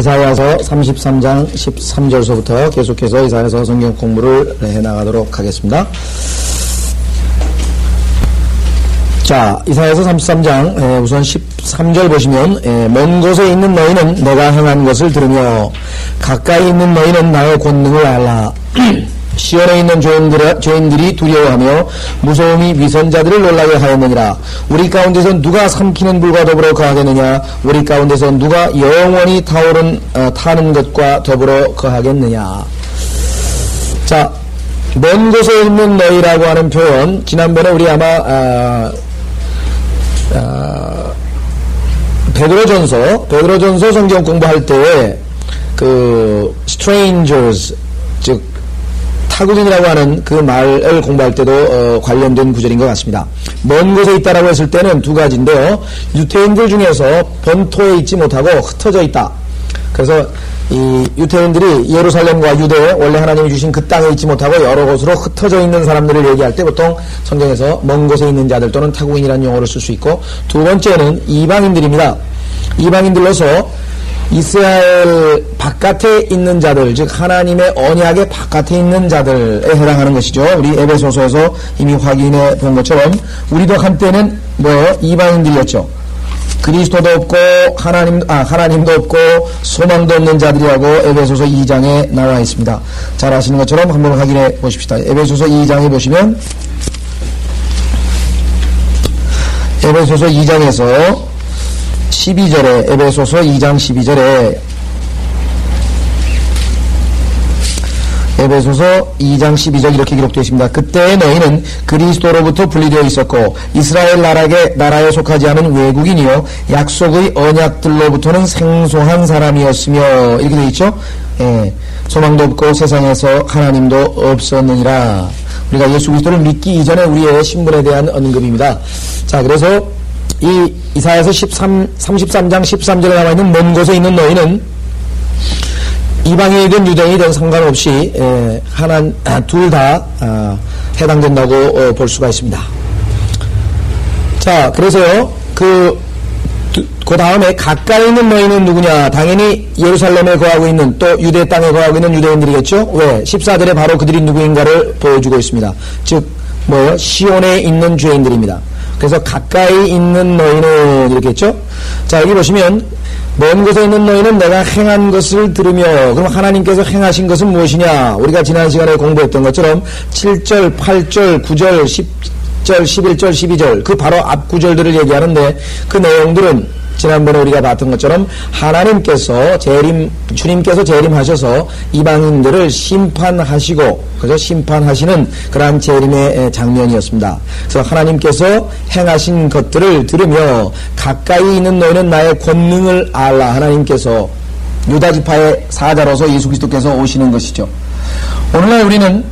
이사야서 33장 13절서부터 계속해서 이사야서 성경 공부를 해나가도록 하겠습니다. 자, 이사야서 33장 우선 13절 보시면 먼 곳에 있는 너희는 내가 행한 것을 들으며 가까이 있는 너희는 나의 권능을 알라. 시온에 있는 죄인들이 두려워하며 무서움이 위선자들을 놀라게 하였느니라. 우리 가운데서 누가 삼키는 불과 더불어 거하겠느냐? 우리 가운데서 누가 영원히 타는 것과 더불어 거하겠느냐? 자, 먼 곳에 있는 너희라고 하는 표현, 지난번에 우리 아마 베드로전서 성경 공부할 때에 strangers, 즉 타국인이라고 하는 그 말을 공부할 때도 관련된 구절인 것 같습니다. 먼 곳에 있다라고 했을 때는 두 가지인데요. 유태인들 중에서 본토에 있지 못하고 흩어져 있다. 그래서 이 유태인들이 예루살렘과 유대, 원래 하나님이 주신 그 땅에 있지 못하고 여러 곳으로 흩어져 있는 사람들을 얘기할 때 보통 성경에서 먼 곳에 있는 자들 또는 타국인이라는 용어를 쓸 수 있고, 두 번째는 이방인들입니다. 이방인들로서 이스라엘 바깥에 있는 자들, 즉 하나님의 언약의 바깥에 있는 자들에 해당하는 것이죠. 우리 에베소서에서 이미 확인해 본 것처럼 우리도 한때는 이방인들이었죠. 그리스도도 없고 하나님도 없고 소망도 없는 자들이라고 에베소서 2장에 나와 있습니다. 잘 아시는 것처럼 한번 확인해 보십시다. 에베소서 2장에 보시면 에베소서 2장에서 12절에 에베소서 2장 12절에 에베소서 2장 12절 이렇게 기록되어 있습니다. 그때 너희는 그리스도로부터 분리되어 있었고 이스라엘 나라에 속하지 않은 외국인이요 약속의 언약들로부터는 생소한 사람이었으며, 이렇게 되어 있죠. 소망도 없고 세상에서 하나님도 없었느니라. 우리가 예수 그리스도를 믿기 이전에 우리의 신분에 대한 언급입니다. 자, 그래서 이 이사야서 33장 13절에 나와 있는 먼 곳에 있는 너희는 이방인이든 유대인이든 상관없이 둘 다 해당된다고 볼 수가 있습니다. 자, 그래서요, 그 다음에 가까이 있는 너희는 누구냐? 당연히 예루살렘에 거하고 있는, 또 유대 땅에 거하고 있는 유대인들이겠죠? 왜? 14절에 바로 그들이 누구인가를 보여주고 있습니다. 즉, 시온에 있는 죄인들입니다. 그래서 가까이 있는 너희는 이렇게 했죠? 자, 여기 보시면 먼 곳에 있는 너희는 내가 행한 것을 들으며, 그럼 하나님께서 행하신 것은 무엇이냐? 우리가 지난 시간에 공부했던 것처럼 7절, 8절, 9절, 10절, 11절, 12절 그 바로 앞 구절들을 얘기하는데, 그 내용들은 지난번에 우리가 봤던 것처럼 주님께서 재림하셔서 이방인들을 심판하시고, 그래서 심판하시는 그러한 재림의 장면이었습니다. 그래서 하나님께서 행하신 것들을 들으며 가까이 있는 너희는 나의 권능을 알라. 하나님께서 유다지파의 사자로서 예수 그리스도께서 오시는 것이죠. 오늘날 우리는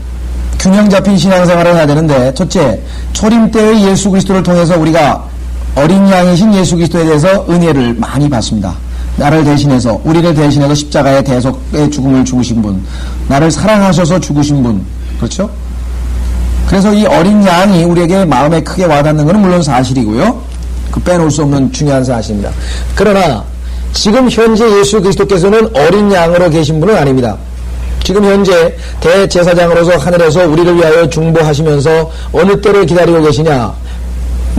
균형 잡힌 신앙생활을 해야 되는데, 첫째, 초림 때의 예수 그리스도를 통해서 우리가 어린 양이신 예수 그리스도에 대해서 은혜를 많이 받습니다. 나를 대신해서, 우리를 대신해서 십자가의 대속의 죽음을 죽으신 분, 나를 사랑하셔서 죽으신 분, 그렇죠? 그래서 이 어린 양이 우리에게 마음에 크게 와닿는 것은 물론 사실이고요. 빼놓을 수 없는 중요한 사실입니다. 그러나 지금 현재 예수 그리스도께서는 어린 양으로 계신 분은 아닙니다. 지금 현재 대제사장으로서 하늘에서 우리를 위하여 중보하시면서 어느 때를 기다리고 계시냐?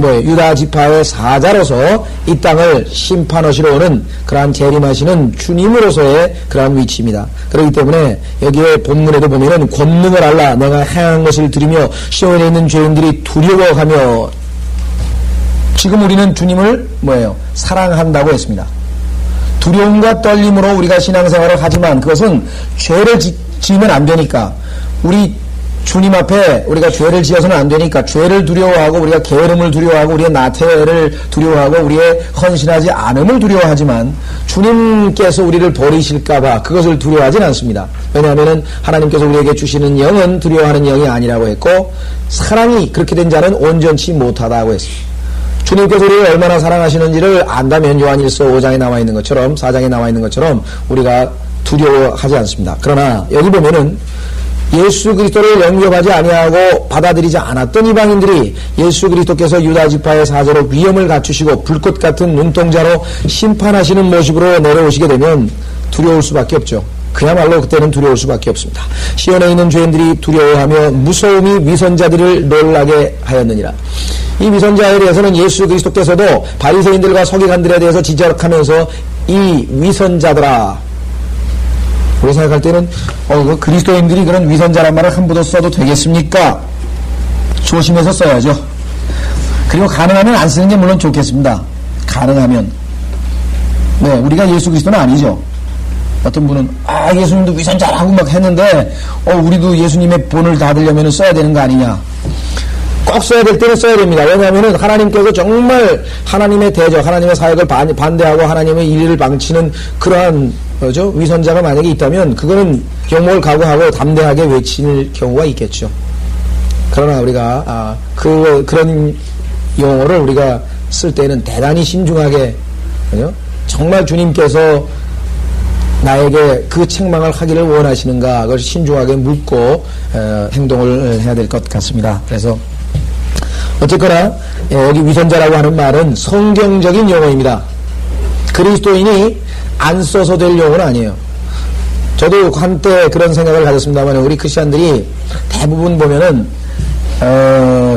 유다 지파의 사자로서 이 땅을 심판하시러 오는 그러한 재림하시는 주님으로서의 그러한 위치입니다. 그렇기 때문에 여기에 본문에도 보면은 권능을 알라. 내가 행한 것을 들으며 시온에 있는 죄인들이 두려워하며, 지금 우리는 주님을 사랑한다고 했습니다. 두려움과 떨림으로 우리가 신앙생활을 하지만 그것은 죄를 지으면 안 되니까, 우리 주님 앞에 우리가 죄를 지어서는 안 되니까 죄를 두려워하고 우리가 게으름을 두려워하고 우리의 나태를 두려워하고 우리의 헌신하지 않음을 두려워하지만 주님께서 우리를 버리실까봐 그것을 두려워하진 않습니다. 왜냐하면 하나님께서 우리에게 주시는 영은 두려워하는 영이 아니라고 했고, 사랑이 그렇게 된 자는 온전치 못하다고 했습니다. 주님께서 우리를 얼마나 사랑하시는지를 안다면 요한일서 5장에 나와 있는 것처럼, 4장에 나와 있는 것처럼 우리가 두려워하지 않습니다. 그러나 여기 보면은 예수 그리스도를 영접하지 아니하고 받아들이지 않았던 이방인들이 예수 그리스도께서 유다 지파의 사자로 위엄을 갖추시고 불꽃 같은 눈동자로 심판하시는 모습으로 내려오시게 되면 두려울 수밖에 없죠. 그야말로 그때는 두려울 수밖에 없습니다. 시온에 있는 죄인들이 두려워하며 무서움이 위선자들을 놀라게 하였느니라. 이 위선자에 대해서는 예수 그리스도께서도 바리새인들과 서기관들에 대해서 지적하면서 이 위선자들아, 우리 생각할 때는 그리스도인들이 그런 위선자란 말을 함부로 써도 되겠습니까? 조심해서 써야죠. 그리고 가능하면 안 쓰는 게 물론 좋겠습니다. 가능하면. 네, 우리가 예수 그리스도는 아니죠. 어떤 분은 예수님도 위선자라고 막 했는데 우리도 예수님의 본을 닫으려면 써야 되는 거 아니냐. 꼭 써야 될 때는 써야 됩니다. 왜냐하면 하나님께서 정말 하나님의 대적, 하나님의 사역을 반대하고 하나님의 일을 방치는 그러한 위선자가 만약에 있다면 그거는 영목을 각오하고 담대하게 외칠 경우가 있겠죠. 그러나 우리가 그런 용어를 우리가 쓸 때는 대단히 신중하게, 정말 주님께서 나에게 그 책망을 하기를 원하시는가, 그걸 신중하게 묻고 행동을 해야 될 것 같습니다. 그래서 어쨌거나 여기 위선자라고 하는 말은 성경적인 용어입니다. 그리스도인이 안 써서 될 용어는 아니에요. 저도 한때 그런 생각을 가졌습니다만 우리 크리스천들이 대부분 보면은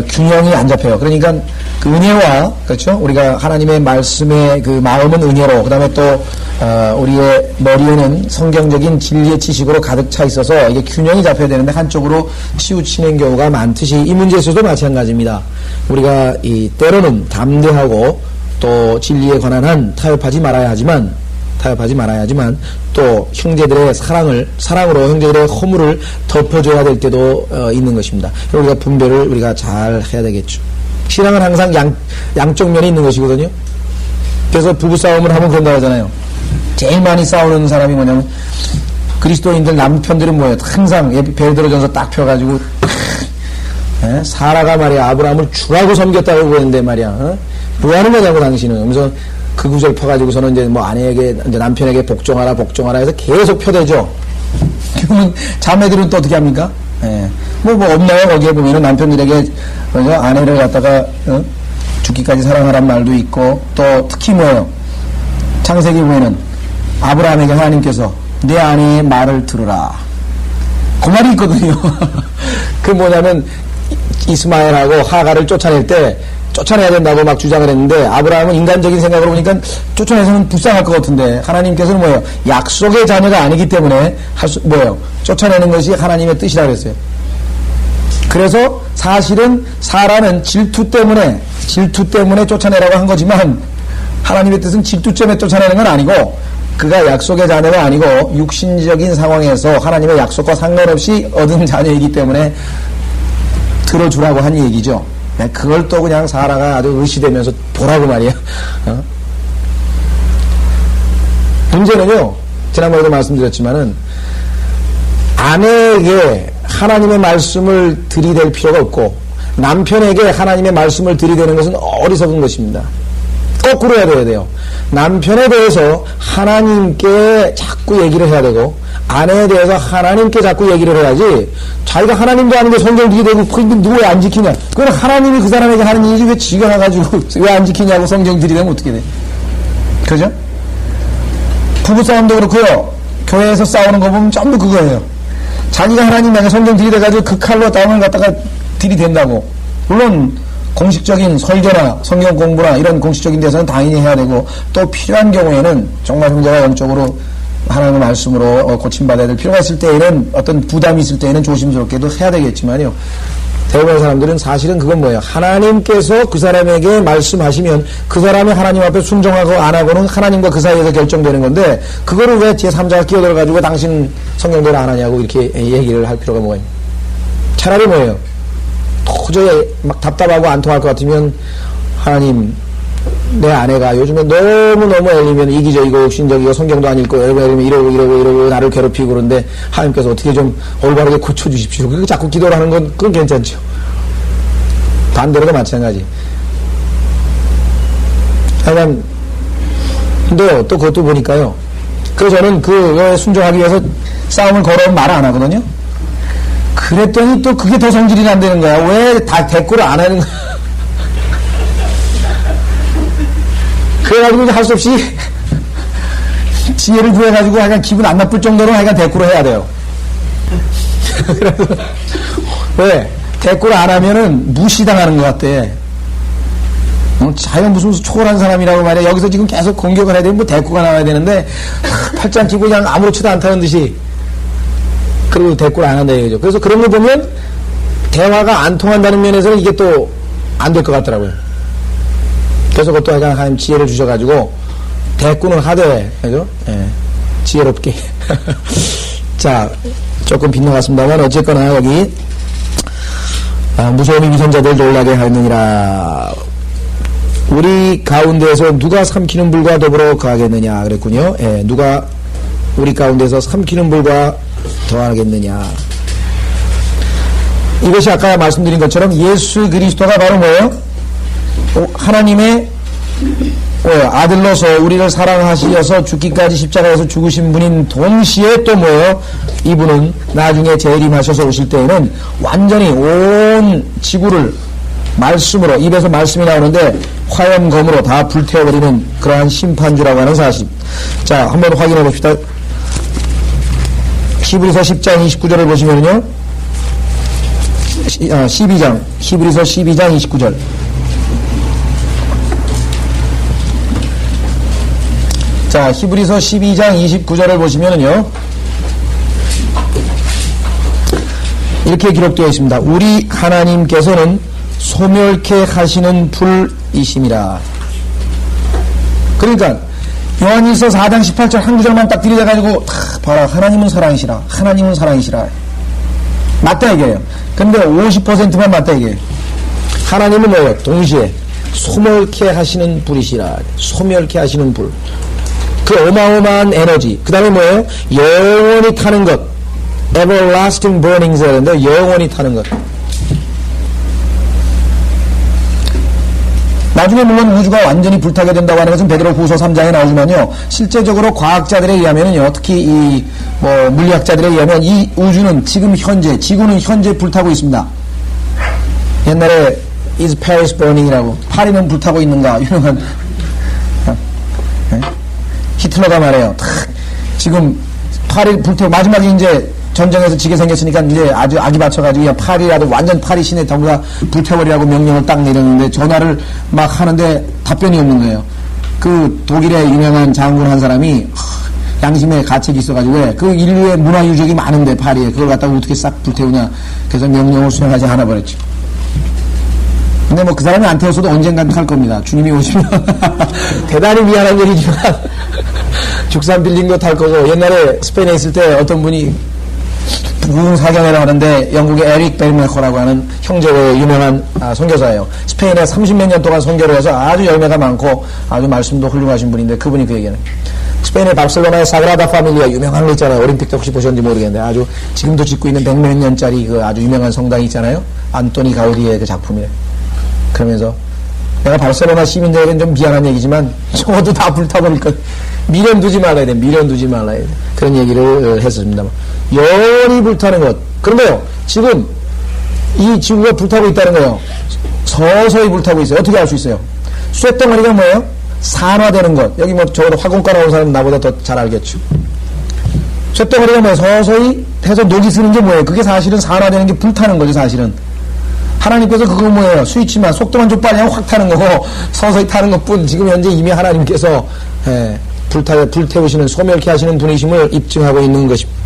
균형이 안 잡혀요. 그러니까 그 은혜와, 그렇죠? 우리가 하나님의 말씀의 그 마음은 은혜로, 그 다음에 또 우리의 머리에는 성경적인 진리의 지식으로 가득 차 있어서 이게 균형이 잡혀야 되는데 한쪽으로 치우치는 경우가 많듯이 이 문제에서도 마찬가지입니다. 우리가 때로는 담대하고 또 진리에 관한 한 타협하지 말아야 하지만 또 형제들의 사랑으로 형제들의 허물을 덮어줘야 될 때도 있는 것입니다. 우리가 분별을 우리가 잘 해야 되겠죠. 신앙은 항상 양쪽 면이 있는 것이거든요. 그래서 부부싸움을 하면 그런다고 하잖아요. 제일 많이 싸우는 사람이 뭐냐면 그리스도인들 남편들은 뭐예요? 항상 베드로전서 딱 펴가지고 사라가 말이야 아브라함을 주라고 섬겼다고 그러는데 말이야 뭐 하는 거냐고 당신은. 그래서 그 구절 펴가지고서는 이제 뭐 아내에게 이제 남편에게 복종하라 해서 계속 펴대죠. 그러면 자매들은 또 어떻게 합니까? 뭐 없나요? 거기에 보면은 남편들에게 아내를 갖다가 죽기까지 사랑하란 말도 있고 또 특히 뭐예요? 창세기 보면은 아브라함에게 하나님께서 내 아내의 말을 들으라. 그 말이 있거든요. 그 뭐냐면 이스마엘하고 하가를 쫓아낼 때 쫓아내야 된다고 막 주장을 했는데 아브라함은 인간적인 생각으로 보니까 쫓아내서는 불쌍할 것 같은데 하나님께서는 뭐예요? 약속의 자녀가 아니기 때문에 쫓아내는 것이 하나님의 뜻이라고 했어요. 그래서 사실은 사라는 질투 때문에 쫓아내라고 한 거지만 하나님의 뜻은 질투 때문에 쫓아내는 건 아니고 그가 약속의 자녀가 아니고 육신적인 상황에서 하나님의 약속과 상관없이 얻은 자녀이기 때문에 들어주라고 한 얘기죠. 그걸 또 그냥 사라가 아주 의시되면서 보라고 말이에요. 문제는요, 지난번에도 말씀드렸지만은 아내에게 하나님의 말씀을 들이댈 필요가 없고 남편에게 하나님의 말씀을 들이대는 것은 어리석은 것입니다. 거꾸로 해야 돼요. 남편에 대해서 하나님께 자꾸 얘기를 해야 되고 아내에 대해서 하나님께 자꾸 얘기를 해야지 자기가 하나님도 아닌데 성경 들이대고 누구 왜 안 지키냐. 그건 하나님이 그 사람에게 하는 일이지 왜 지가 나가지고 왜 안 지키냐고 성경 들이대면 어떻게 돼. 그죠? 부부싸움도 그렇고요. 교회에서 싸우는 거 보면 전부 그거예요. 자기가 하나님에게 성경 들이대가지고 그 칼로 땅을 갖다가 들이댄다고. 물론 공식적인 설교나 성경 공부나 이런 공식적인 데서는 당연히 해야 되고 또 필요한 경우에는 정말 형제가 영적으로 하나님의 말씀으로 고침받아야 될 필요가 있을 때에는 어떤 부담이 있을 때에는 조심스럽게도 해야 되겠지만요. 대부분의 사람들은 사실은 그건 뭐예요? 하나님께서 그 사람에게 말씀하시면 그 사람이 하나님 앞에 순종하고 안 하고는 하나님과 그 사이에서 결정되는 건데 그거를 왜 제3자가 끼어들어가지고 당신 성경대로 안 하냐고 이렇게 얘기를 할 필요가 뭐예요? 차라리 뭐예요? 도저히 막 답답하고 안 통할 것 같으면 하나님 내 아내가 요즘에 너무너무 엘리면 이기적이고 욕심적이고 성경도 안 읽고 이러고 나를 괴롭히고 그런데 하나님께서 어떻게 좀 올바르게 고쳐주십시오. 그렇게 자꾸 기도를 하는 건 그건 괜찮죠. 반대로도 마찬가지. 하여간 근데요 또 그것도 보니까요. 그래서 저는 그거에 순종하기 위해서 싸움을 걸어오면 말 안 하거든요. 그랬더니 또 그게 더 성질이 안 되는 거야. 왜 다 대꾸를 안 하는 거야. 그래가지고 할 수 없이 지혜를 구해가지고 하여간 기분 안 나쁠 정도로 하여간 대꾸를 해야 돼요. 그래서 왜? 대꾸를 안 하면은 무시당하는 것 같대. 자연 무슨 초월한 사람이라고 말해. 여기서 지금 계속 공격을 해야 되면 뭐 대꾸가 나와야 되는데, 팔짱 끼고 그냥 아무렇지도 않다는 듯이, 그리고 대꾸를 안 한다 이거죠. 그래서 그런 거 보면, 대화가 안 통한다는 면에서는 이게 또 안 될 것 같더라고요. 그래서 그것도 하나님 지혜를 주셔가지고, 대꾸는 하되, 그죠? 예. 지혜롭게. 자, 조금 빗나갔습니다만, 어쨌거나 여기, 무서움이 위선자들 놀라게 하였느니라. 우리 가운데서 누가 삼키는 불과 더불어 거하겠느냐 그랬군요. 예, 누가 우리 가운데서 삼키는 불과 더하겠느냐. 이것이 아까 말씀드린 것처럼 예수 그리스도가 바로 뭐예요? 하나님의 아들로서 우리를 사랑하시어서 죽기까지 십자가에서 죽으신 분인 동시에 또 뭐예요? 이분은 나중에 재림하셔서 오실 때에는 완전히 온 지구를 말씀으로, 입에서 말씀이 나오는데 화염검으로 다 불태워버리는 그러한 심판주라고 하는 사실. 자, 한번 확인해 봅시다. 히브리서 10장 29절을 보시면요. 12장, 히브리서 12장 29절. 자, 히브리서 12장 29절을 보시면은요. 이렇게 기록되어 있습니다. 우리 하나님께서는 소멸케 하시는 불이심이라. 그러니까 요한일서 4장 18절 한 구절만 딱 들이대가지고 봐라, 하나님은 사랑이시라, 하나님은 사랑이시라, 맞다 이게요. 근데 50%만 맞다 이게. 하나님은 뭐예요? 동시에 소멸케 하시는 불이시라. 소멸케 하시는 불, 그 어마어마한 에너지. 그 다음에 뭐예요? 영원히 타는 것, everlasting burnings 하는데 영원히 타는 것. 나중에 물론 우주가 완전히 불타게 된다고 하는 것은 베드로후서 3장에 나오지만요, 실제적으로 과학자들에 의하면요, 특히 이 물리학자들에 의하면 이 우주는 지금 현재, 지구는 현재 불타고 있습니다. 옛날에 is Paris burning이라고, 파리는 불타고 있는가, 유명한 히틀러가 말해요. 지금 파리 불태고 마지막에 이제 전쟁에서 지게 생겼으니까 이제 아주 악이 받쳐가지고 그냥 파리라도 완전 파리 시내 전부 다 불태버리라고 명령을 딱 내렸는데 전화를 막 하는데 답변이 없는 거예요. 그 독일의 유명한 장군 한 사람이 양심에 가책이 있어가지고 그 인류의 문화 유적이 많은데 파리에 그걸 갖다가 어떻게 싹 불태우냐. 그래서 명령을 수행하지 않아 버렸죠. 근데 뭐 그 사람이 안 태웠어도 언젠간 탈 겁니다. 주님이 오시면. 대단히 미안한 일이지만 죽산 빌딩도 탈 거고, 옛날에 스페인에 있을 때 어떤 분이 부흥사경이라고 하는데 영국의 에릭 벨메커라고 하는 형제의 유명한 선교사예요. 스페인에 30몇 년 동안 선교를 해서 아주 열매가 많고 아주 말씀도 훌륭하신 분인데 그분이 그 얘기는, 스페인의 바르셀로나의 사그라다 파밀리아 유명한 거 있잖아요. 올림픽 때 혹시 보셨는지 모르겠는데 아주 지금도 짓고 있는 100몇 년짜리 그 아주 유명한 성당이 있잖아요. 안토니 가우디의 그 작품이에요. 그러면서 내가 바르셀로나 시민들에게는 좀 미안한 얘기지만 적어도 다 불타버릴 것, 미련 두지 말아야 돼. 미련 두지 말아야 돼. 그런 얘기를 했었습니다. 영원히 불타는 것. 그런데요, 지금 이 지구가 불타고 있다는 거예요. 서서히 불타고 있어요. 어떻게 알 수 있어요? 쇳덩어리가 뭐예요? 산화되는 것. 여기 뭐 적어도 화공과 나온 사람은 나보다 더 잘 알겠죠. 쇳덩어리가 뭐예요? 서서히 해서 녹이 쓰는 게 뭐예요? 그게 사실은 산화되는 게 불타는 거죠, 사실은. 하나님께서 그거 뭐예요? 스위치만 속도만 좀 빨리 하면 확 타는 거고 서서히 타는 것뿐. 지금 현재 이미 하나님께서 불태우시는, 소멸케 하시는 분이심을 입증하고 있는 것입니다.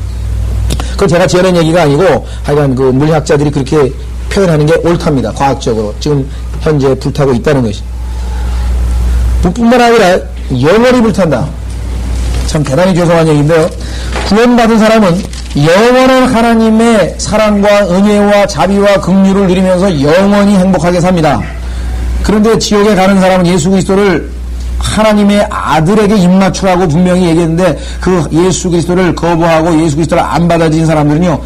그건 제가 지어낸 얘기가 아니고 하여간 그 물리학자들이 그렇게 표현하는 게 옳답니다. 과학적으로 지금 현재 불타고 있다는 것이. 뿐만 아니라 영원히 불탄다. 참 대단히 죄송한 얘기인데요, 구원받은 사람은 영원한 하나님의 사랑과 은혜와 자비와 긍휼을 누리면서 영원히 행복하게 삽니다. 그런데 지옥에 가는 사람은 예수 그리스도를 하나님의 아들에게 입맞추라고 분명히 얘기했는데 그 예수 그리스도를 거부하고 예수 그리스도를 안 받아들인 사람들은요,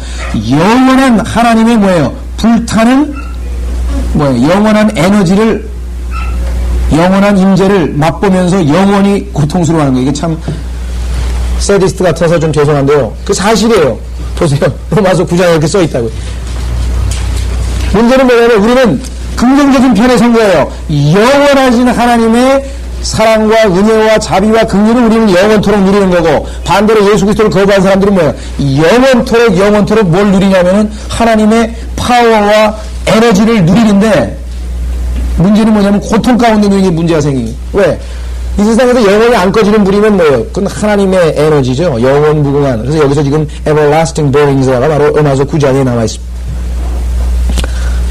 영원한 하나님의 뭐예요? 불타는 뭐예요? 영원한 에너지를, 영원한 임재를 맛보면서 영원히 고통스러워하는 거예요. 이게 참 세디스트 같아서 좀 죄송한데요, 그 사실이에요. 보세요. 로마서 9장에 이렇게 써있다고요. 문제는 뭐냐면 우리는 긍정적인 편에 선 거예요. 영원하신 하나님의 사랑과 은혜와 자비와 긍휼을 우리는 영원토록 누리는 거고, 반대로 예수 그리스도를 거부한 사람들은 뭐예요? 영원토록 뭘 누리냐면은 하나님의 파워와 에너지를 누리는데, 문제는 뭐냐면 고통 가운데 누리는 게 문제가 생기는. 왜? 이 세상에서 영원히 안 꺼지는 불이면 뭐예요? 그건 하나님의 에너지죠. 영원 무궁한. 그래서 여기서 지금 everlasting burnings가 바로 로마서 9장에 나와 있습니다.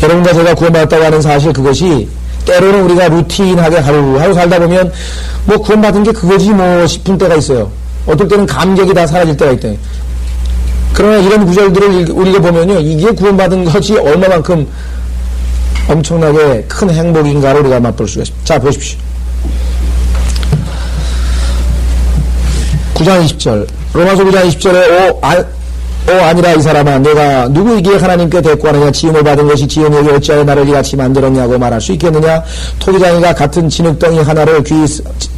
여러분과 제가 구원받았다고 하는 사실, 그것이 때로는 우리가 루틴하게 하루 살다 보면 뭐 구원받은 게 그거지 뭐 싶은 때가 있어요. 어떨 때는 감격이 다 사라질 때가 있대. 그러나 이런 구절들을 우리가 보면요, 이게 구원받은 것이 얼마만큼 엄청나게 큰 행복인가를 우리가 맛볼 수가 있습니다. 자, 보십시오. 9장 20절. 로마서 9장 20절에 아니라 이 사람아, 내가 누구에게 하나님께 대꾸하느냐? 지음을 받은 것이 지음에게 어찌하여 나를 이같이 만들었냐고 말할 수 있겠느냐? 토기장이가 같은 진흙덩이 하나를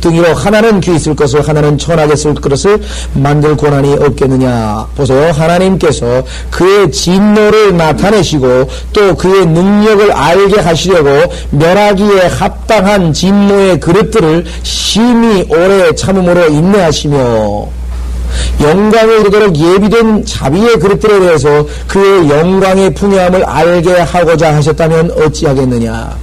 등이로 하나는 귀 있을 것을 하나는 천하게 쓸 것을 만들 권한이 없겠느냐? 보세요. 하나님께서 그의 진노를 나타내시고 또 그의 능력을 알게 하시려고 멸하기에 합당한 진노의 그릇들을 심히 오래 참음으로 인내하시며 영광에 이르도록 예비된 자비의 그릇들에 대해서 그의 영광의 풍요함을 알게 하고자 하셨다면 어찌하겠느냐.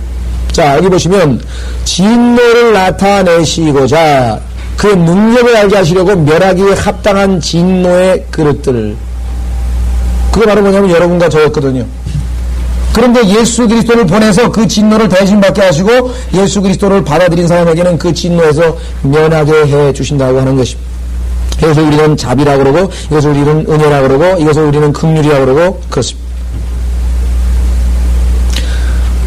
자, 여기 보시면 진노를 나타내시고자 그의 능력을 알게 하시려고 멸하기에 합당한 진노의 그릇들, 그게 바로 뭐냐면 여러분과 저였거든요. 그런데 예수 그리스도를 보내서 그 진노를 대신받게 하시고 예수 그리스도를 받아들인 사람에게는 그 진노에서 면하게 해 주신다고 하는 것입니다. 이것을 우리는 자비라고 그러고, 이것을 우리는 은혜라고 그러고, 이것을 우리는 긍휼이라고 그러고, 그렇습니다.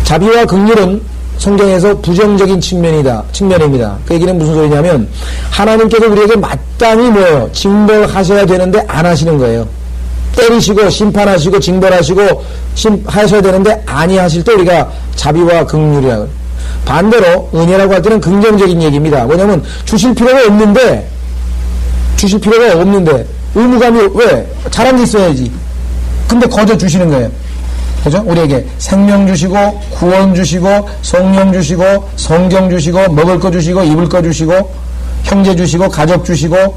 자비와 긍휼은 성경에서 부정적인 측면입니다. 그 얘기는 무슨 소리냐면, 하나님께서 우리에게 마땅히 뭐예요? 징벌하셔야 되는데 안 하시는 거예요. 때리시고, 심판하시고, 징벌하시고, 하셔야 되는데 아니하실 때 우리가 자비와 긍휼이라고. 반대로, 은혜라고 할 때는 긍정적인 얘기입니다. 뭐냐면, 주실 필요가 없는데, 의무감이, 왜? 잘한 게 있어야지. 근데 거저 주시는 거예요. 그죠? 우리에게 생명 주시고, 구원 주시고, 성령 주시고, 성경 주시고, 먹을 거 주시고, 입을 거 주시고, 형제 주시고, 가족 주시고.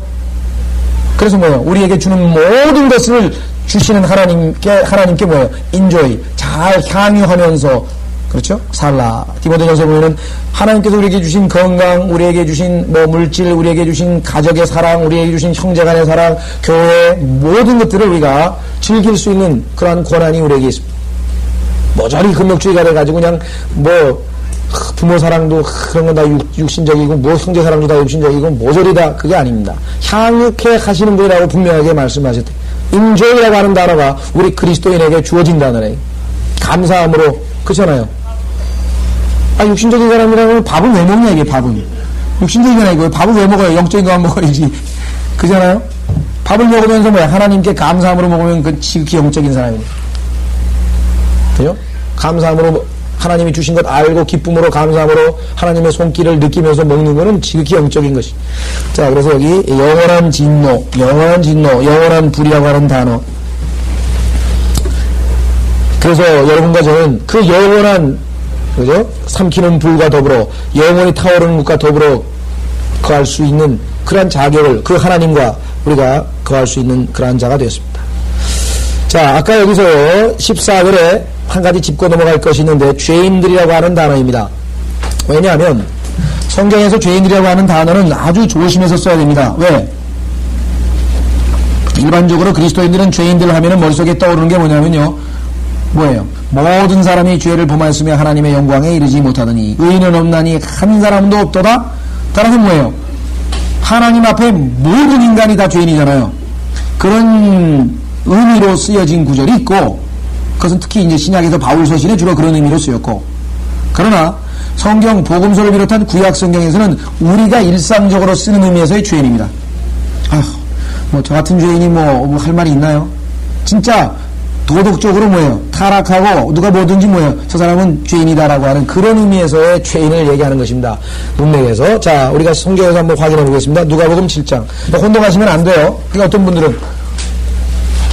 그래서 뭐예요? 우리에게 주는 모든 것을 주시는 하나님께 뭐예요? 인조이. 잘 향유하면서, 그렇죠? 살라. 디모데전서 보면은 하나님께서 우리에게 주신 건강, 우리에게 주신 물질, 우리에게 주신 가족의 사랑, 우리에게 주신 형제간의 사랑, 교회 모든 것들을 우리가 즐길 수 있는 그러한 권한이 우리에게 있습니다. 모조리 금욕주의가 돼가지고 그냥 부모 사랑도 그런 건 다 육신적이고 형제 사랑도 다 육신적이고 모조리 다 그게 아닙니다. 향유케 하시는 분이라고 분명하게 말씀하셨대. 인조이라고 하는 단어가 우리 그리스도인에게 주어진 단어래. 감사함으로. 그렇잖아요. 육신적인 사람이라면 밥을 왜 먹냐, 이게 밥은. 육신적인 건 아니고, 밥을 왜 먹어요? 영적인 거만 먹어야지. 그잖아요? 밥을 먹으면서 뭐야? 하나님께 감사함으로 먹으면 그 지극히 영적인 사람입니다. 그죠? 감사함으로, 하나님이 주신 것 알고, 기쁨으로, 감사함으로 하나님의 손길을 느끼면서 먹는 거는 지극히 영적인 것이. 자, 그래서 여기 영원한 진노, 영원한 불이라고 하는 단어. 그래서 여러분과 저는 그 영원한, 그죠? 삼키는 불과 더불어 영원히 타오르는 것과 더불어 거할 수 있는 그러한 자격을 그 하나님과 우리가 거할 수 있는 그러한 자가 되었습니다. 자, 아까 여기서 14절에 한 가지 짚고 넘어갈 것이 있는데 죄인들이라고 하는 단어입니다. 왜냐하면 성경에서 죄인들이라고 하는 단어는 아주 조심해서 써야 됩니다. 왜? 일반적으로 그리스도인들은 죄인들 하면은 머릿속에 떠오르는 게 뭐냐면요. 뭐예요? 모든 사람이 죄를 범하였으며 하나님의 영광에 이르지 못하더니 의인은 없나니 한 사람도 없도다. 따라서 뭐예요? 하나님 앞에 모든 인간이 다 죄인이잖아요. 그런 의미로 쓰여진 구절이 있고, 그것은 특히 이제 신약에서 바울 서신에 주로 그런 의미로 쓰였고, 그러나 성경 복음서를 비롯한 구약 성경에서는 우리가 일상적으로 쓰는 의미에서의 죄인입니다. 저 같은 죄인이 할 말이 있나요? 진짜 도덕적으로 뭐예요? 타락하고 누가 뭐든지 뭐예요? 저 사람은 죄인이다라고 하는 그런 의미에서의 죄인을 얘기하는 것입니다. 문맥에서. 자, 우리가 성경에서 한번 확인해 보겠습니다. 누가복음 7장. 혼동하시면 안 돼요. 그러니까 어떤 분들은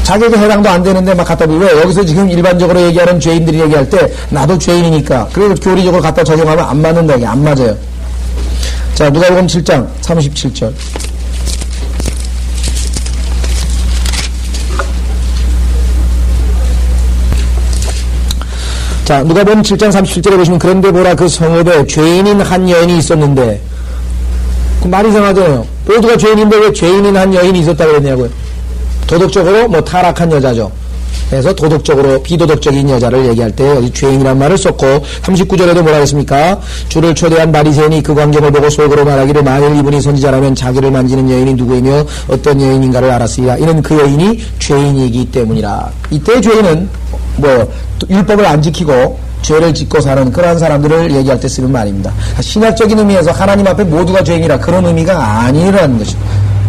자기에게 해당도 안 되는데 막 갖다 왜 여기서 지금 일반적으로 얘기하는 죄인들이 얘기할 때 나도 죄인이니까 그래서 교리적으로 갖다 적용하면 안 맞는다. 이게 안 맞아요. 자, 자, 누가복음 7장 37절. 자, 누가복음 7장 37절에 보시면 그런데 보라 그 성읍에 죄인인 한 여인이 있었는데, 그 말이 이상하잖아요. 모두가 죄인인데 왜 죄인인 한 여인이 있었다고 그랬냐고요. 도덕적으로 뭐 타락한 여자죠. 그래서 도덕적으로 비도덕적인 여자를 얘기할 때 여기 죄인이란 말을 썼고 39절에도 뭐라 했습니까? 주를 초대한 바리새인이 그 광경을 보고 속으로 말하기를 만일 이분이 선지자라면 자기를 만지는 여인이 누구이며 어떤 여인인가를 알았으리라. 이는 그 여인이 죄인이기 때문이라. 이때 죄인은 율법을 안 지키고 죄를 짓고 사는 그러한 사람들을 얘기할 때 쓰는 말입니다. 신학적인 의미에서 하나님 앞에 모두가 죄인이라 그런 의미가 아니라는 것이죠.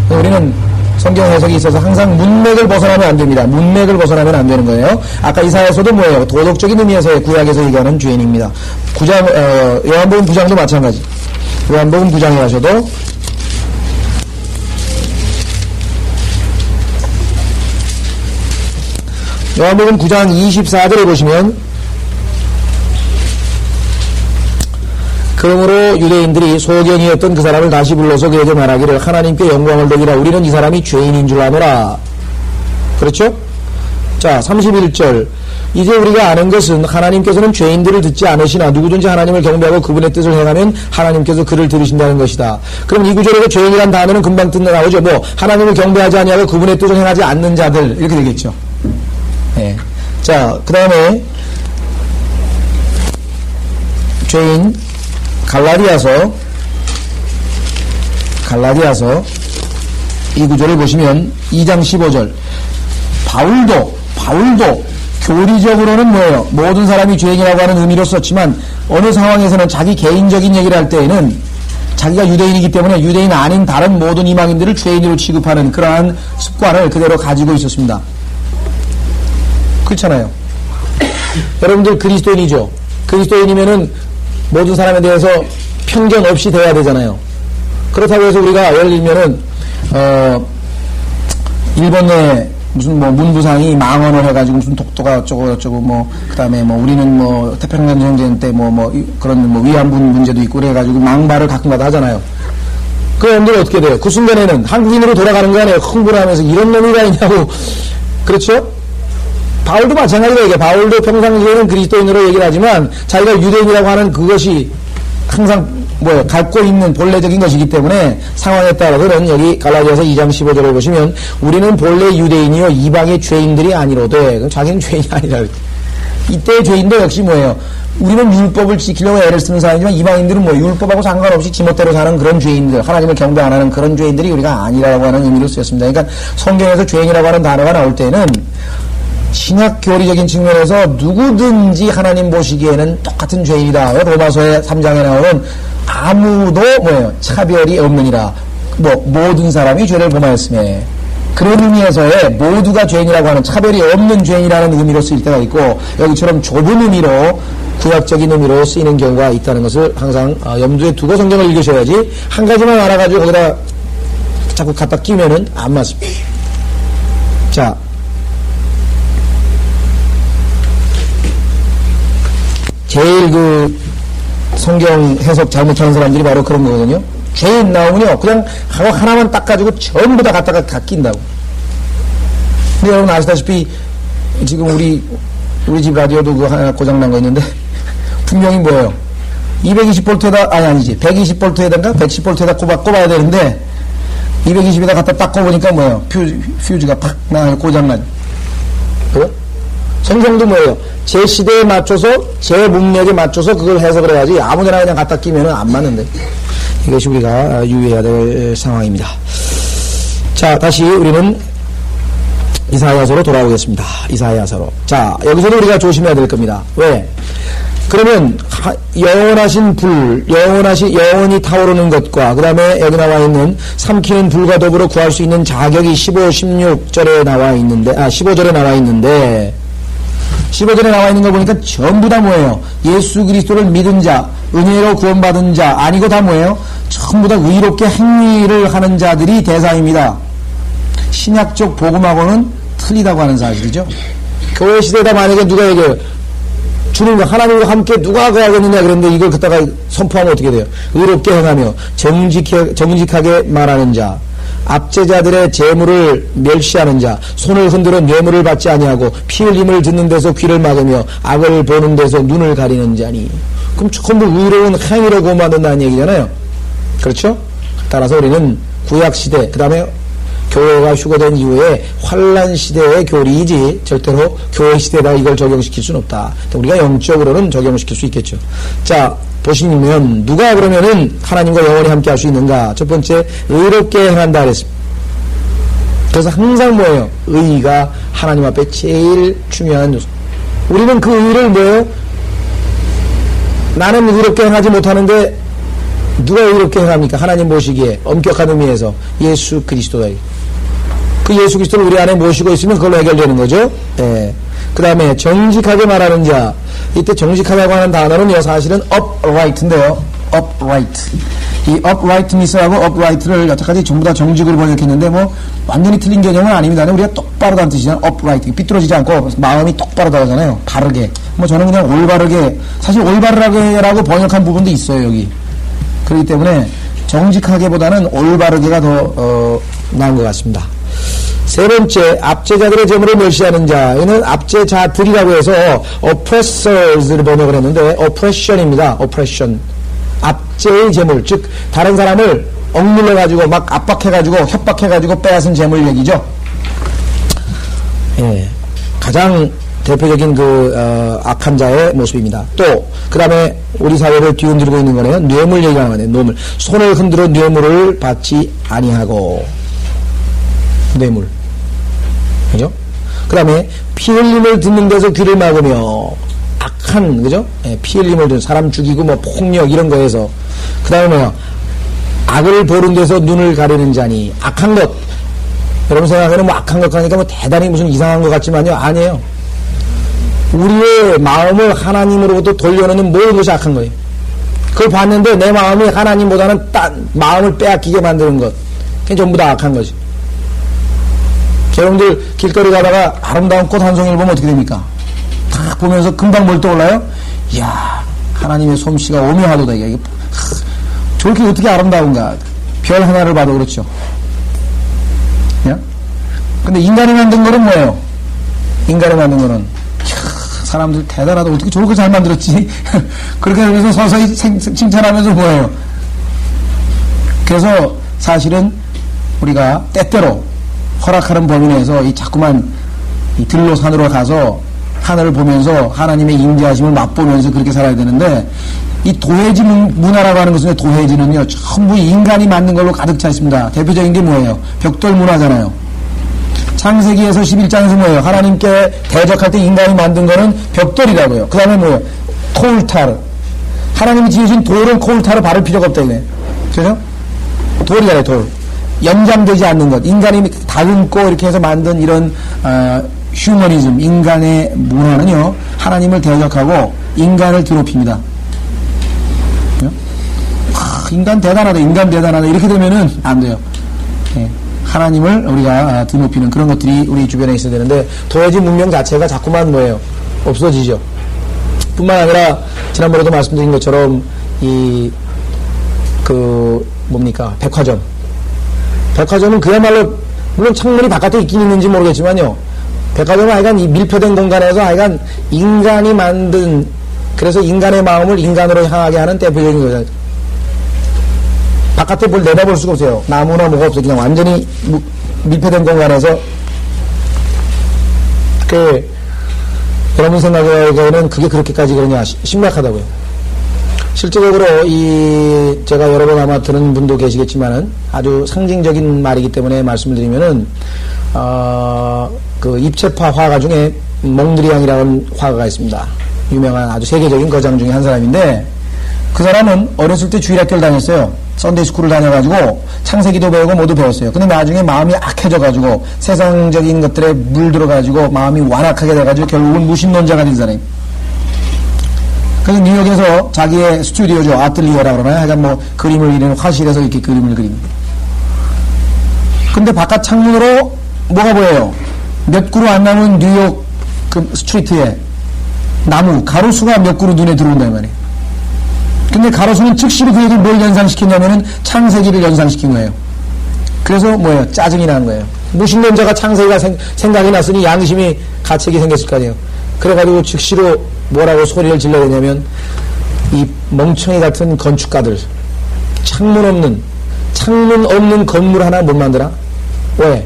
우리는 성경 해석이 있어서 항상 문맥을 벗어나면 안 됩니다. 문맥을 벗어나면 안 되는 거예요. 아까 이사야서도 뭐예요? 도덕적인 의미에서의 구약에서 얘기하는 죄인입니다. 요한복음 9장도 마찬가지. 요한복음 9장에 가셔도 요한복음 9장 24절에 보시면 그러므로 유대인들이 소경이었던 그 사람을 다시 불러서 그에게 말하기를 하나님께 영광을 돌리라. 우리는 이 사람이 죄인인 줄 아노라. 그렇죠? 자, 31절. 이제 우리가 아는 것은 하나님께서는 죄인들을 듣지 않으시나 누구든지 하나님을 경배하고 그분의 뜻을 행하면 하나님께서 그를 들으신다는 것이다. 그럼 이 구절에서 죄인이란 단어는 금방 뜻 나오죠. 하나님을 경배하지 아니하고 그분의 뜻을 행하지 않는 자들 이렇게 되겠죠. 네. 자, 그 다음에 죄인 갈라디아서 이 구절을 보시면 2장 15절 바울도 교리적으로는 뭐예요? 모든 사람이 죄인이라고 하는 의미로 썼지만 어느 상황에서는 자기 개인적인 얘기를 할 때에는 자기가 유대인이기 때문에 유대인 아닌 다른 모든 이방인들을 죄인으로 취급하는 그러한 습관을 그대로 가지고 있었습니다. 그렇잖아요. 여러분들 그리스도인이죠. 그리스도인이면은 모든 사람에 대해서 편견 없이 대해야 되잖아요. 그렇다고 해서 우리가 예를 들면은 일본 내 무슨 문부상이 망언을 해가지고 무슨 독도가 어쩌고 그 다음에 우리는 태평양 전쟁 때 그런 위안부 문제도 있고 그래가지고 망발을 가끔가다 하잖아요. 그 놈들은 어떻게 돼요? 그 순간에는 한국인으로 돌아가는 거 아니에요? 흥분을 하면서 이런 놈이가 있냐고. 그렇죠? 바울도 마찬가지로 얘기해요. 바울도 평상시에는 그리스도인으로 얘기를 하지만 자기가 유대인이라고 하는 그것이 항상 갖고 있는 본래적인 것이기 때문에 상황에 따라서는 여기 갈라디아서 2장 15절을 보시면 우리는 본래 유대인이요 이방의 죄인들이 아니로되 그럼 자기는 죄인이 아니라 이때의 죄인도 역시 뭐예요? 우리는 율법을 지키려고 애를 쓰는 사람이지만 이방인들은 율법하고 상관없이 지멋대로 사는 그런 죄인들, 하나님을 경배 안 하는 그런 죄인들이 우리가 아니라고 하는 의미로 쓰였습니다. 그러니까 성경에서 죄인이라고 하는 단어가 나올 때는 신약 교리적인 측면에서 누구든지 하나님 보시기에는 똑같은 죄인이다. 로마서의 3장에 나오는 아무도 차별이 없느니라. 모든 사람이 죄를 범하였음에 그런 의미에서의 모두가 죄인이라고 하는 차별이 없는 죄인이라는 의미로 쓰일 때가 있고 여기처럼 좁은 의미로 구약적인 의미로 쓰이는 경우가 있다는 것을 항상 염두에 두고 성경을 읽으셔야지 한 가지만 알아가지고 거기다 자꾸 갖다 끼면은 안 맞습니다. 자, 제일 성경 해석 잘못하는 사람들이 바로 그런 거거든요. 죄인 나오면요, 그냥 하나만 딱 가지고 전부 다 갖다가 다 낀다고. 근데 여러분 아시다시피 지금 우리 집 라디오도 그거 하나 고장난 거 있는데 분명히 뭐예요? 220V에다, 아니지. 120V에다가 110V에다 꼽아야 되는데 220에다 갖다 딱 꼽으니까 뭐예요? 퓨즈가 팍 고장나죠. 그래요? 성경도 뭐예요? 제 시대에 맞춰서, 제 문맥에 맞춰서 그걸 해석을 해야지 아무데나 그냥 갖다 끼면은 안 맞는데. 이것이 우리가 유의해야 될 상황입니다. 자, 다시 우리는 이사야서로 돌아오겠습니다. 이사야서로. 자, 여기서도 우리가 조심해야 될 겁니다. 왜? 그러면 영원하신 불, 영원히 타오르는 것과 그 다음에 여기 나와 있는 삼키는 불과 더불어 구할 수 있는 자격이 15, 16절에 나와 있는데, 15절에 나와 있는데 15절에 나와 있는 거 보니까 전부 다 뭐예요? 예수 그리스도를 믿은 자, 은혜로 구원받은 자, 아니고 다 뭐예요? 전부 다 의롭게 행위를 하는 자들이 대상입니다. 신약적 복음하고는 틀리다고 하는 사실이죠. 교회 시대에다 만약에 누가 얘기해요? 주님과 하나님과 함께 누가 거하겠느냐 그랬는데 이걸 갖다가 선포하면 어떻게 돼요? 의롭게 행하며 정직하게 말하는 자, 압제자들의 재물을 멸시하는 자, 손을 흔들어 뇌물을 받지 아니하고 피 흘림을 듣는 데서 귀를 막으며 악을 보는 데서 눈을 가리는 자니. 그럼 전부 의로운 행위라고 만든다는 얘기잖아요. 그렇죠? 따라서 우리는 구약시대, 그 다음에 교회가 휴거된 이후에 환란 시대의 교리이지 절대로 교회 시대에다 이걸 적용시킬 수는 없다. 우리가 영적으로는 적용시킬 수 있겠죠. 자, 보시면 누가 그러면은 하나님과 영원히 함께 할 수 있는가? 첫 번째, 의롭게 행한다 그랬습니다. 그래서 항상 뭐예요? 의의가 하나님 앞에 제일 중요한 요소. 우리는 그 의의를 뭐예요? 나는 의롭게 행하지 못하는데 누가 의롭게 행합니까? 하나님 모시기에 엄격한 의미에서 예수 그리스도다. 그 예수 그리스도를 우리 안에 모시고 있으면 그걸로 해결되는 거죠. 예. 그 다음에 정직하게 말하는 자. 이때 정직하다고 하는 단어는요, 사실은 upright인데요. upright. 이 uprightness하고 upright를 여태까지 전부 다 정직으로 번역했는데, 뭐, 완전히 틀린 개념은 아닙니다. 우리가 똑바르다는 뜻이잖아요. upright. 삐뚤어지지 않고, 마음이 똑바르다 하잖아요. 바르게. 뭐, 저는 그냥 올바르게, 사실 올바르게라고 번역한 부분도 있어요, 여기. 그렇기 때문에, 정직하게보다는 올바르게가 더, 나은 것 같습니다. 세 번째, 압제자들의 재물을 멸시하는 자. 이는 압제자들이라고 해서 oppressors를 번역을 했는데 oppression입니다. oppression. 압제의 재물, 즉 다른 사람을 억눌러가지고 막 압박해가지고 협박해가지고 빼앗은 재물 얘기죠. 예, 가장 대표적인 악한 자의 모습입니다. 또 그 다음에 우리 사회를 뒤흔들고 있는 거네요. 뇌물 얘기가 나오네요. 뇌물. 손을 흔들어 뇌물을 받지 아니하고. 뇌물. 그죠? 그 다음에 피 흘림을 듣는 데서 귀를 막으며 악한, 그죠? 예, 피 흘림을 듣는 사람 죽이고 뭐 폭력 이런 거에서. 그 다음에 뭐요? 악을 보는 데서 눈을 가리는 자니. 악한 것. 여러분 생각에는 뭐 악한 것 하니까 뭐 대단히 무슨 이상한 것 같지만요. 아니에요. 우리의 마음을 하나님으로부터 돌려놓는 모든 것이 악한 거예요. 그걸 봤는데 내 마음이 하나님보다는 딴 마음을 빼앗기게 만드는 것. 그게 전부 다 악한 거지. 여러분들 길거리 가다가 아름다운 꽃 한 송이를 보면 어떻게 됩니까? 딱 보면서 금방 뭘 떠올라요? 이야, 하나님의 솜씨가 오묘하도다. 이게 저렇게 어떻게 아름다운가? 별 하나를 봐도 그렇죠. 야? 근데 인간이 만든 거는 뭐예요? 인간이 만든 거는 이야, 사람들 대단하다. 어떻게 저렇게 잘 만들었지? 그렇게 하면서 서서히 칭찬하면서 뭐예요? 그래서 사실은 우리가 때때로 허락하는 범위 내에서 이 자꾸만 이 들로 산으로 가서 하늘을 보면서 하나님의 임재하심을 맛보면서 그렇게 살아야 되는데, 이 도회지 문화라고 하는 것은, 도회지는요 전부 인간이 만든 걸로 가득 차 있습니다. 대표적인 게 뭐예요? 벽돌 문화잖아요. 창세기에서 11장에서 뭐예요? 하나님께 대적할 때 인간이 만든 거는 벽돌이라고요. 그 다음에 뭐예요? 코울타르. 하나님이 지으신 돌은 코울타르 바를 필요가 없다 이거예요. 그죠? 돌이잖아요, 돌. 연장되지 않는 것, 인간이 다듬고 이렇게 해서 만든 이런 휴머니즘, 인간의 문화는요 하나님을 대적하고 인간을 드높입니다. 인간 대단하다, 인간 대단하다 이렇게 되면은 안 돼요. 예, 하나님을 우리가 드높이는 그런 것들이 우리 주변에 있어야 되는데, 도회지 문명 자체가 자꾸만 뭐예요? 없어지죠. 뿐만 아니라 지난번에도 말씀드린 것처럼 뭡니까? 백화점은 그야말로, 물론 창문이 바깥에 있긴 있는지 모르겠지만요, 백화점은 하여간 이 밀폐된 공간에서 하여간 인간이 만든, 그래서 인간의 마음을 인간으로 향하게 하는 대표적인 거죠. 바깥에 뭘 내다볼 수가 없어요. 나무나 뭐가 없어요. 그냥 완전히 밀폐된 공간에서. 여러분 생각에는 그게 그렇게까지 그러냐, 심각하다고요. 실제적으로 제가 여러 번 아마 들은 분도 계시겠지만은 아주 상징적인 말이기 때문에 말씀을 드리면은, 그 입체파 화가 중에 몽드리앙이라는 화가가 있습니다. 유명한 아주 세계적인 거장 중에 한 사람인데, 그 사람은 어렸을 때 주일학교를 다녔어요. 썬데이 스쿨을 다녀가지고 창세기도 배우고 모두 배웠어요. 근데 나중에 마음이 악해져가지고 세상적인 것들에 물들어가지고 마음이 완악하게 돼가지고 결국은 무신론자가 된 사람이에요. 그래서 뉴욕에서 자기의 스튜디오죠. 아틀리에라고 그러나요? 하여간 뭐 그림을 그리는 화실에서 이렇게 그림을 그립니다. 근데 바깥 창문으로 뭐가 보여요? 몇 구로 안 남은 뉴욕 그 스트리트에 나무, 가로수가 몇 그루 눈에 들어온다 이 말이에요. 근데 가로수는 즉시로 그에게 뭘 연상시키냐면은 창세기를 연상시킨 거예요. 그래서 뭐예요? 짜증이 나는 거예요. 무신론 자가 창세기가 생각이 났으니 양심이 가책이 생겼을 거 아니에요. 그래가지고 즉시로 뭐라고 소리를 질러대냐면 이 멍청이 같은 건축가들 창문 없는 건물 하나 못 만들어? 왜?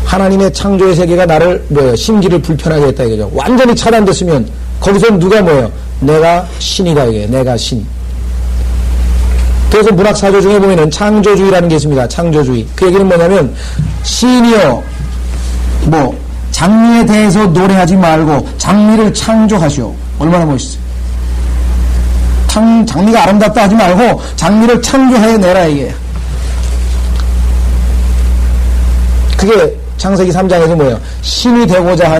하나님의 창조의 세계가 나를 뭐예요? 심기를 불편하게 했다 이거죠. 완전히 차단됐으면 거기서 누가 뭐예요? 내가 신이다 이게 내가 신. 그래서 문학사조 중에 보면은 창조주의라는 게 있습니다. 창조주의. 그 얘기는 뭐냐면 신이여 뭐 장미에 대해서 노래하지 말고 장미를 창조하시오. 얼마나 멋있어요. 장미가 아름답다 하지 말고 장미를 창조하여 내라 이게. 그게 창세기 3장에서 뭐예요? 신이 되고자 하는